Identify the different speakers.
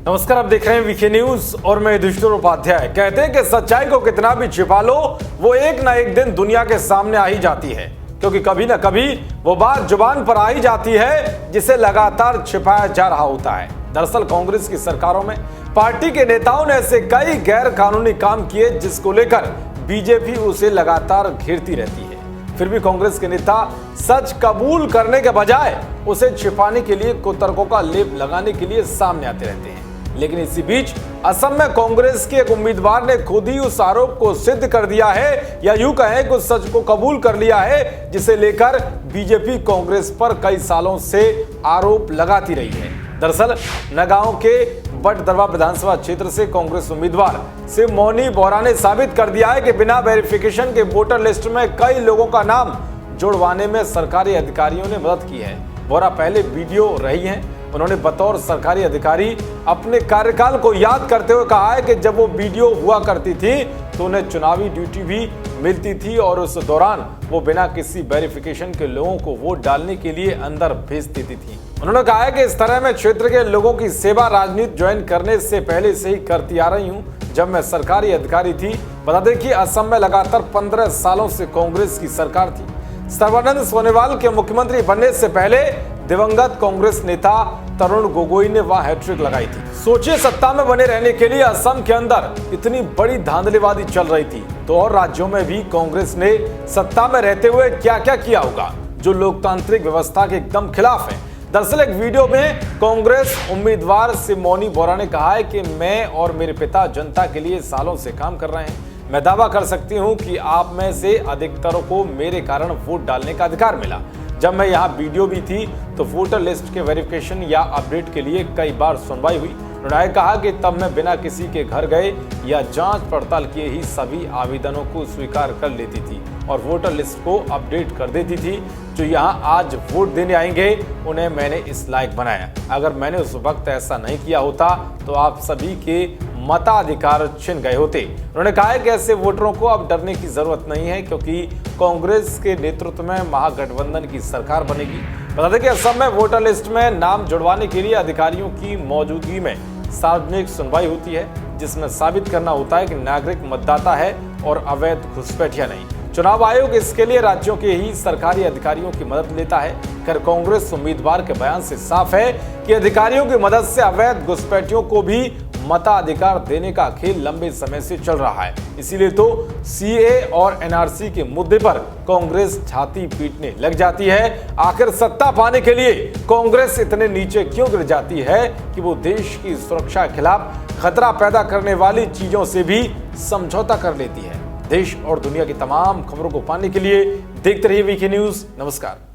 Speaker 1: नमस्कार, आप देख रहे हैं वीके न्यूज और मैं युधिष्ठिर उपाध्याय। कहते हैं कि सच्चाई को कितना भी छिपा लो, वो एक ना एक दिन दुनिया के सामने आ ही जाती है, क्योंकि कभी ना कभी वो बात जुबान पर आ ही जाती है जिसे लगातार छिपाया जा रहा होता है। दरअसल कांग्रेस की सरकारों में पार्टी के नेताओं ने ऐसे कई गैर कानूनी काम किए जिसको लेकर बीजेपी उसे लगातार घेरती रहती है। फिर भी कांग्रेस के नेता सच कबूल करने के बजाय उसे छिपाने के लिए कुतर्कों का लेप लगाने के लिए सामने आते रहते हैं। लेकिन इसी बीच असम में कांग्रेस के एक उम्मीदवार ने खुद ही उस आरोप को सिद्ध कर दिया है, या यूं कहें कि उस सच को कबूल कर लिया है जिसे लेकर बीजेपी कांग्रेस पर कई सालों से आरोप लगाती रही है। दरअसल नगांव के बटदरवा विधानसभा क्षेत्र से कांग्रेस उम्मीदवार सिमोनी बोहरा ने साबित कर दिया है कि बिना वेरिफिकेशन के वोटर लिस्ट में कई लोगों का नाम जुड़वाने में सरकारी अधिकारियों ने मदद की है। बोहरा पहले वीडियो रही हैं। उन्होंने बतौर सरकारी अधिकारी अपने कार्यकाल को याद करते हुए कहा है कि जब वो वीडियो हुआ करती थी तो उन्हें चुनावी ड्यूटी भी मिलती थी और उस दौरान वो बिना किसी वेरिफिकेशन के लोगों को वोट डालने के लिए अंदर भेज देती थी। उन्होंने कहा है कि इस तरह मैं क्षेत्र के लोगों की सेवा राजनीति ज्वाइन करने से पहले से ही करती आ रही हूँ, जब मैं सरकारी अधिकारी थी। बता दें कि असम में लगातार 15 सालों से कांग्रेस की सरकार थी। सर्बानंद सोनोवाल के मुख्यमंत्री बनने से पहले दिवंगत कांग्रेस नेता तरुण गोगोई ने वहां हैट्रिक लगाई थी। सोचिए, सत्ता में बने रहने के लिए असम के अंदर इतनी बड़ी धांधलीबाजी चल रही थी, तो और राज्यों में भी कांग्रेस ने सत्ता में रहते हुए क्या क्या किया होगा जो लोकतांत्रिक व्यवस्था के एकदम खिलाफ है। दरअसल एक वीडियो में कांग्रेस उम्मीदवार सिमोनी बोहरा ने कहा है कि मैं और मेरे पिता जनता के लिए सालों से काम कर रहे हैं। मैं दावा कर सकती हूं कि आप में से अधिकतरों को मेरे कारण वोट डालने का अधिकार मिला। जब मैं यहाँ वीडियो भी थी तो वोटर लिस्ट के वेरिफिकेशन या अपडेट के लिए कई बार सुनवाई हुई। उन्होंने कहा कि तब मैं बिना किसी के घर गए या जांच पड़ताल किए ही सभी आवेदनों को स्वीकार कर लेती थी और वोटर लिस्ट को अपडेट कर देती थी। जो यहाँ आज वोट देने आएंगे उन्हें मैंने इस लायक बनाया। अगर मैंने उस वक्त ऐसा नहीं किया होता तो आप सभी के मताधिकार छिन गए होते। उन्होंने कहा है कि ऐसे वोटरों को अब डरने की जरूरत नहीं है, क्योंकि कांग्रेस के नेतृत्व में महागठबंधन की सरकार बनेगी। बता दें कि असम में वोटर लिस्ट में नाम जुड़वाने के लिए अधिकारियों की मौजूदगी में सार्वजनिक सुनवाई होती है, जिसमें साबित करना होता है कि नागरिक मतदाता है और अवैध घुसपैठिया नहीं। चुनाव आयोग इसके लिए राज्यों के ही सरकारी अधिकारियों की मदद लेता है। खैर, कांग्रेस उम्मीदवार के बयान से साफ है कि अधिकारियों की मदद से अवैध घुसपैठियों को भी मताधिकार देने का खेल लंबे समय से चल रहा है। इसीलिए तो सीए और एनआरसी के मुद्दे पर कांग्रेस छाती पीटने लग जाती है। आखिर सत्ता पाने के लिए कांग्रेस इतने नीचे क्यों गिर जाती है कि वो देश की सुरक्षा के खिलाफ खतरा पैदा करने वाली चीजों से भी समझौता कर लेती है। देश और दुनिया की तमाम खबरों को पाने के लिए देखते रहिए वीके न्यूज। नमस्कार।